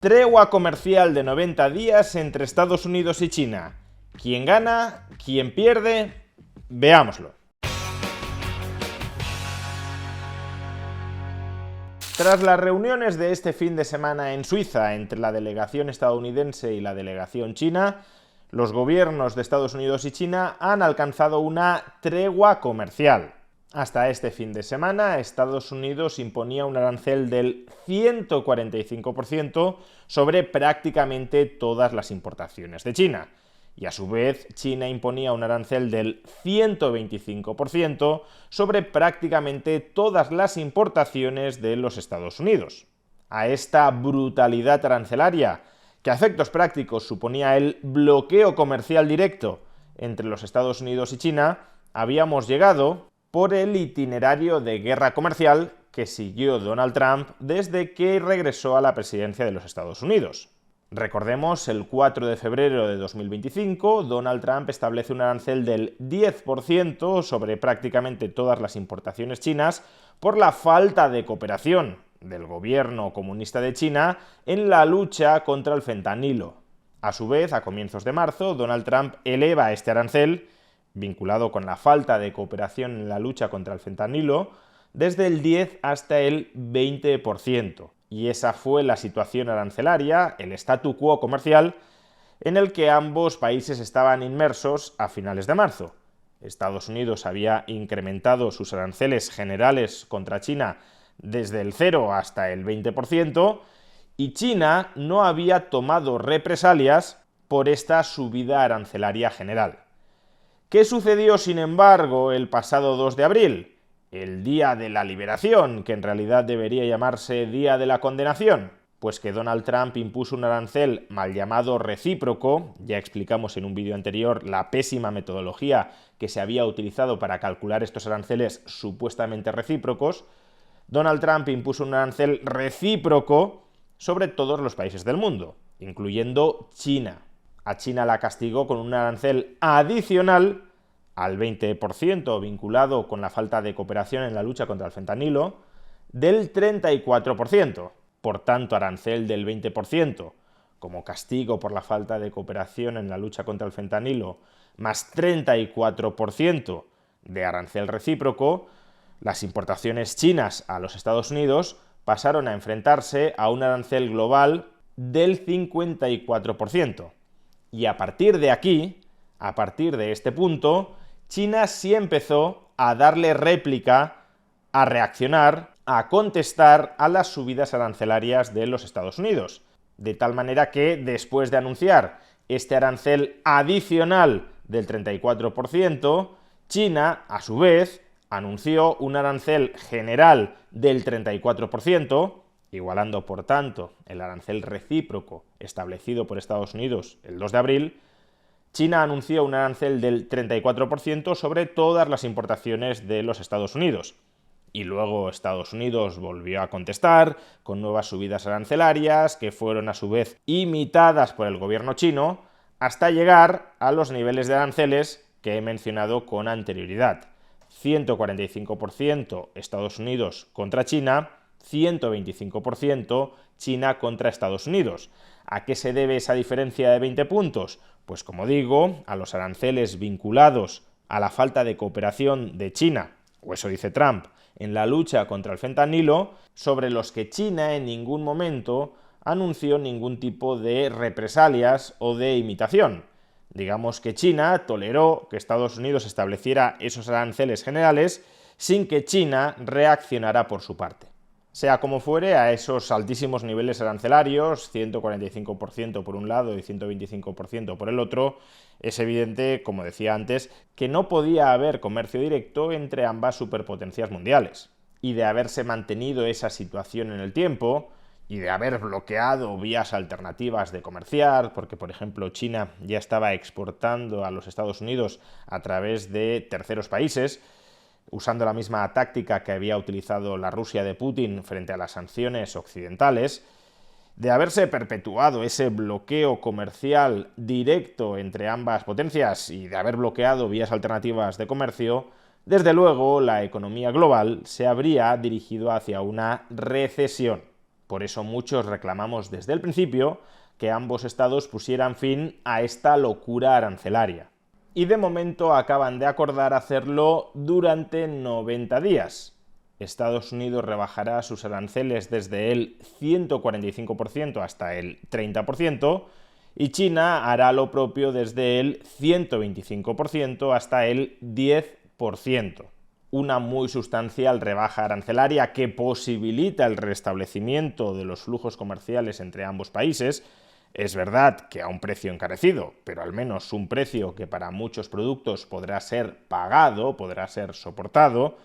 Tregua comercial de 90 días entre Estados Unidos y China. ¿Quién gana? ¿Quién pierde? Veámoslo. Tras las reuniones de este fin de semana en Suiza entre la delegación estadounidense y la delegación china, los gobiernos de Estados Unidos y China han alcanzado una tregua comercial. Hasta este fin de semana, Estados Unidos imponía un arancel del 145% sobre prácticamente todas las importaciones de China. Y a su vez, China imponía un arancel del 125% sobre prácticamente todas las importaciones de los Estados Unidos. A esta brutalidad arancelaria, que a efectos prácticos suponía el bloqueo comercial directo entre los Estados Unidos y China, habíamos llegado por el itinerario de guerra comercial que siguió Donald Trump desde que regresó a la presidencia de los Estados Unidos. Recordemos, el 4 de febrero de 2025, Donald Trump establece un arancel del 10% sobre prácticamente todas las importaciones chinas por la falta de cooperación del gobierno comunista de China en la lucha contra el fentanilo. A su vez, a comienzos de marzo, Donald Trump eleva este arancel, vinculado con la falta de cooperación en la lucha contra el fentanilo, desde el 10 hasta el 20%. Y esa fue la situación arancelaria, el statu quo comercial, en el que ambos países estaban inmersos a finales de marzo. Estados Unidos había incrementado sus aranceles generales contra China desde el 0 hasta el 20%, y China no había tomado represalias por esta subida arancelaria general. ¿Qué sucedió, sin embargo, el pasado 2 de abril? El día de la liberación, que en realidad debería llamarse día de la condenación, pues que Donald Trump impuso un arancel mal llamado recíproco. Ya explicamos en un vídeo anterior la pésima metodología que se había utilizado para calcular estos aranceles supuestamente recíprocos. Donald Trump impuso un arancel recíproco sobre todos los países del mundo, incluyendo China. A China la castigó con un arancel adicional al 20%, vinculado con la falta de cooperación en la lucha contra el fentanilo, del 34%. Por tanto, arancel del 20% como castigo por la falta de cooperación en la lucha contra el fentanilo, más 34% de arancel recíproco, las importaciones chinas a los Estados Unidos pasaron a enfrentarse a un arancel global del 54%. Y a partir de aquí, a partir de este punto, China sí empezó a darle réplica, a reaccionar, a contestar a las subidas arancelarias de los Estados Unidos. De tal manera que, después de anunciar este arancel adicional del 34%, China, a su vez, anunció un arancel general del 34%, igualando, por tanto, el arancel recíproco establecido por Estados Unidos el 2 de abril, China anunció un arancel del 34% sobre todas las importaciones de los Estados Unidos. Y luego Estados Unidos volvió a contestar con nuevas subidas arancelarias que fueron a su vez imitadas por el gobierno chino hasta llegar a los niveles de aranceles que he mencionado con anterioridad. 145% Estados Unidos contra China, 125% China contra Estados Unidos. ¿A qué se debe esa diferencia de 20 puntos? Pues como digo, a los aranceles vinculados a la falta de cooperación de China, o eso dice Trump, en la lucha contra el fentanilo, sobre los que China en ningún momento anunció ningún tipo de represalias o de imitación. Digamos que China toleró que Estados Unidos estableciera esos aranceles generales sin que China reaccionara por su parte. Sea como fuere, a esos altísimos niveles arancelarios, 145% por un lado y 125% por el otro, es evidente, como decía antes, que no podía haber comercio directo entre ambas superpotencias mundiales. Y de haberse mantenido esa situación en el tiempo, y de haber bloqueado vías alternativas de comerciar, porque por ejemplo China ya estaba exportando a los Estados Unidos a través de terceros países, usando la misma táctica que había utilizado la Rusia de Putin frente a las sanciones occidentales, de haberse perpetuado ese bloqueo comercial directo entre ambas potencias y de haber bloqueado vías alternativas de comercio, desde luego la economía global se habría dirigido hacia una recesión. Por eso muchos reclamamos desde el principio que ambos estados pusieran fin a esta locura arancelaria. Y de momento acaban de acordar hacerlo durante 90 días. Estados Unidos rebajará sus aranceles desde el 145% hasta el 30%, y China hará lo propio desde el 125% hasta el 10%. Una muy sustancial rebaja arancelaria que posibilita el restablecimiento de los flujos comerciales entre ambos países. Es verdad que a un precio encarecido, pero al menos un precio que para muchos productos podrá ser pagado, podrá ser soportado,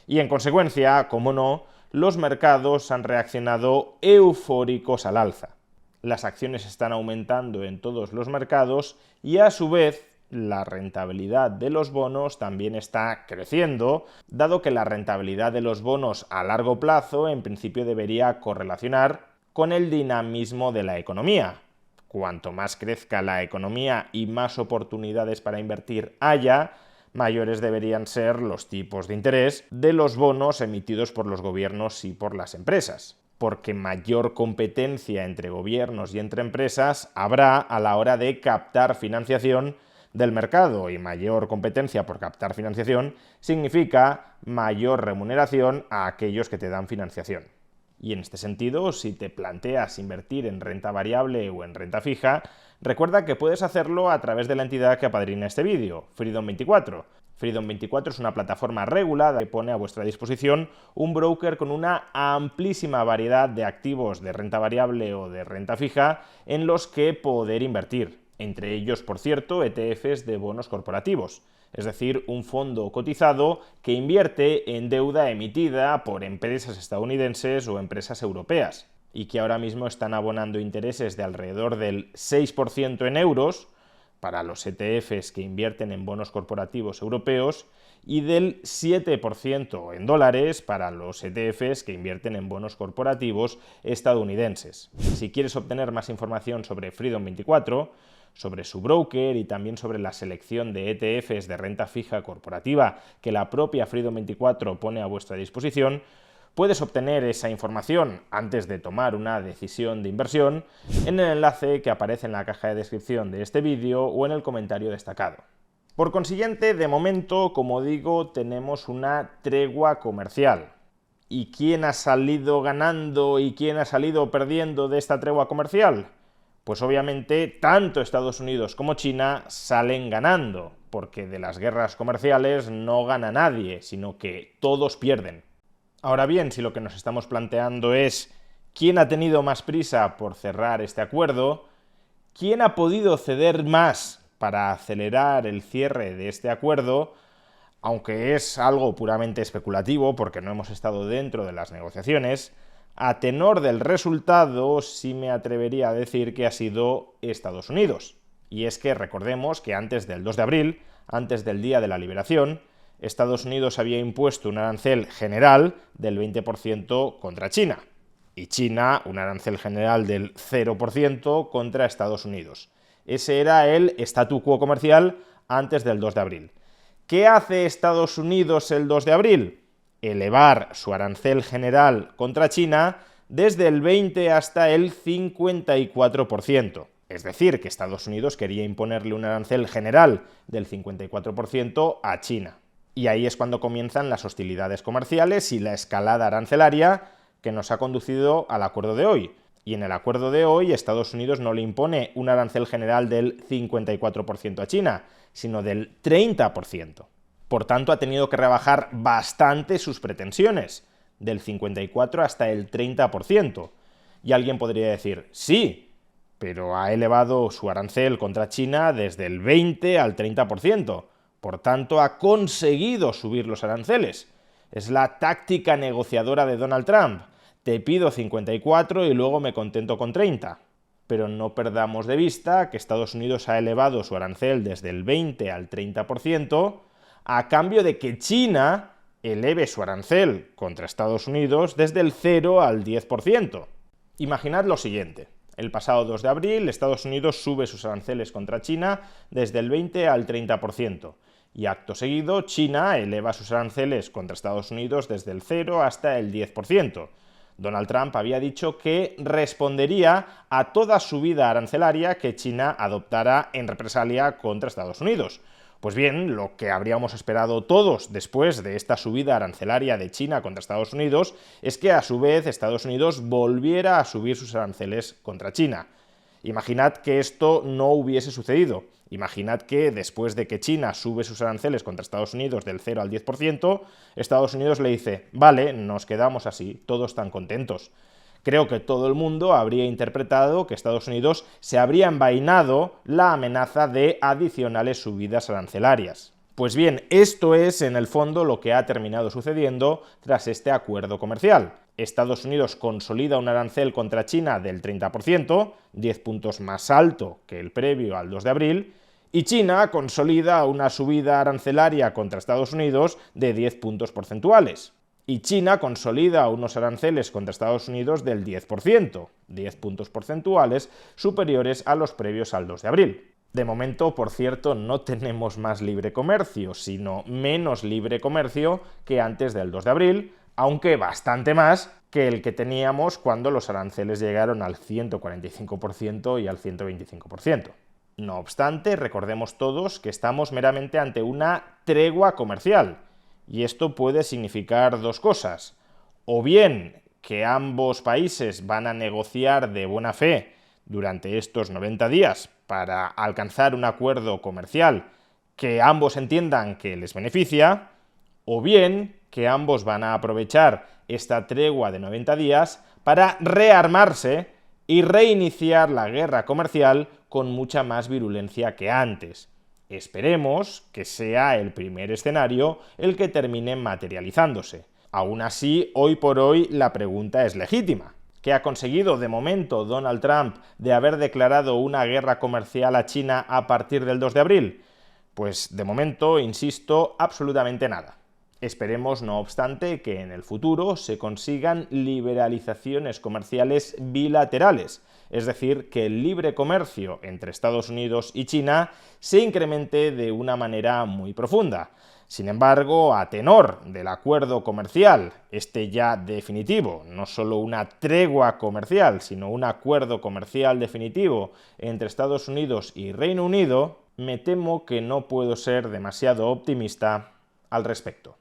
y en consecuencia, como no, los mercados han reaccionado eufóricos al alza. Las acciones están aumentando en todos los mercados y a su vez la rentabilidad de los bonos también está creciendo, dado que la rentabilidad de los bonos a largo plazo en principio debería correlacionar con el dinamismo de la economía. Cuanto más crezca la economía y más oportunidades para invertir haya, mayores deberían ser los tipos de interés de los bonos emitidos por los gobiernos y por las empresas, porque mayor competencia entre gobiernos y entre empresas habrá a la hora de captar financiación del mercado, y mayor competencia por captar financiación significa mayor remuneración a aquellos que te dan financiación. Y en este sentido, si te planteas invertir en renta variable o en renta fija, recuerda que puedes hacerlo a través de la entidad que apadrina este vídeo, Freedom24. Freedom24 es una plataforma regulada que pone a vuestra disposición un broker con una amplísima variedad de activos de renta variable o de renta fija en los que poder invertir. Entre ellos, por cierto, ETFs de bonos corporativos, es decir, un fondo cotizado que invierte en deuda emitida por empresas estadounidenses o empresas europeas, y que ahora mismo están abonando intereses de alrededor del 6% en euros para los ETFs que invierten en bonos corporativos europeos y del 7% en dólares para los ETFs que invierten en bonos corporativos estadounidenses. Si quieres obtener más información sobre Freedom24, sobre su broker y también sobre la selección de ETFs de renta fija corporativa que la propia Freedom24 pone a vuestra disposición, puedes obtener esa información antes de tomar una decisión de inversión en el enlace que aparece en la caja de descripción de este vídeo o en el comentario destacado. Por consiguiente, de momento, como digo, tenemos una tregua comercial. ¿Y quién ha salido ganando y quién ha salido perdiendo de esta tregua comercial? Pues obviamente tanto Estados Unidos como China salen ganando, porque de las guerras comerciales no gana nadie, sino que todos pierden. Ahora bien, si lo que nos estamos planteando es quién ha tenido más prisa por cerrar este acuerdo, quién ha podido ceder más para acelerar el cierre de este acuerdo, aunque es algo puramente especulativo porque no hemos estado dentro de las negociaciones, a tenor del resultado sí me atrevería a decir que ha sido Estados Unidos. Y es que recordemos que antes del 2 de abril, antes del Día de la Liberación, Estados Unidos había impuesto un arancel general del 20% contra China, y China un arancel general del 0% contra Estados Unidos. Ese era el statu quo comercial antes del 2 de abril. ¿Qué hace Estados Unidos el 2 de abril? Elevar su arancel general contra China desde el 20 hasta el 54%. Es decir, que Estados Unidos quería imponerle un arancel general del 54% a China. Y ahí es cuando comienzan las hostilidades comerciales y la escalada arancelaria que nos ha conducido al acuerdo de hoy. Y en el acuerdo de hoy Estados Unidos no le impone un arancel general del 54% a China, sino del 30%. Por tanto, ha tenido que rebajar bastante sus pretensiones, del 54% hasta el 30%. Y alguien podría decir, sí, pero ha elevado su arancel contra China desde el 20 al 30%. Por tanto, ha conseguido subir los aranceles. Es la táctica negociadora de Donald Trump. Te pido 54 y luego me contento con 30. Pero no perdamos de vista que Estados Unidos ha elevado su arancel desde el 20 al 30%, a cambio de que China eleve su arancel contra Estados Unidos desde el 0 al 10%. Imaginad lo siguiente. El pasado 2 de abril, Estados Unidos sube sus aranceles contra China desde el 20 al 30%. Y acto seguido, China eleva sus aranceles contra Estados Unidos desde el 0 hasta el 10%. Donald Trump había dicho que respondería a toda subida arancelaria que China adoptara en represalia contra Estados Unidos. Pues bien, lo que habríamos esperado todos después de esta subida arancelaria de China contra Estados Unidos es que a su vez Estados Unidos volviera a subir sus aranceles contra China. Imaginad que esto no hubiese sucedido. Imaginad que después de que China sube sus aranceles contra Estados Unidos del 0 al 10%, Estados Unidos le dice, vale, nos quedamos así, todos están contentos. Creo que todo el mundo habría interpretado que Estados Unidos se habría envainado la amenaza de adicionales subidas arancelarias. Pues bien, esto es en el fondo lo que ha terminado sucediendo tras este acuerdo comercial. Estados Unidos consolida un arancel contra China del 30%, 10 puntos más alto que el previo al 2 de abril, y China consolida una subida arancelaria contra Estados Unidos de 10 puntos porcentuales. Y China consolida unos aranceles contra Estados Unidos del 10%, 10 puntos porcentuales superiores a los previos al 2 de abril. De momento, por cierto, no tenemos más libre comercio, sino menos libre comercio que antes del 2 de abril, aunque bastante más que el que teníamos cuando los aranceles llegaron al 145% y al 125%. No obstante, recordemos todos que estamos meramente ante una tregua comercial, y esto puede significar dos cosas. O bien que ambos países van a negociar de buena fe durante estos 90 días para alcanzar un acuerdo comercial que ambos entiendan que les beneficia, o bien que ambos van a aprovechar esta tregua de 90 días para rearmarse y reiniciar la guerra comercial con mucha más virulencia que antes. Esperemos que sea el primer escenario el que termine materializándose. Aún así, hoy por hoy la pregunta es legítima. ¿Qué ha conseguido de momento Donald Trump de haber declarado una guerra comercial a China a partir del 2 de abril? Pues de momento, insisto, absolutamente nada. Esperemos, no obstante, que en el futuro se consigan liberalizaciones comerciales bilaterales, es decir, que el libre comercio entre Estados Unidos y China se incremente de una manera muy profunda. Sin embargo, a tenor del acuerdo comercial, este ya definitivo, no solo una tregua comercial, sino un acuerdo comercial definitivo entre Estados Unidos y Reino Unido, me temo que no puedo ser demasiado optimista al respecto.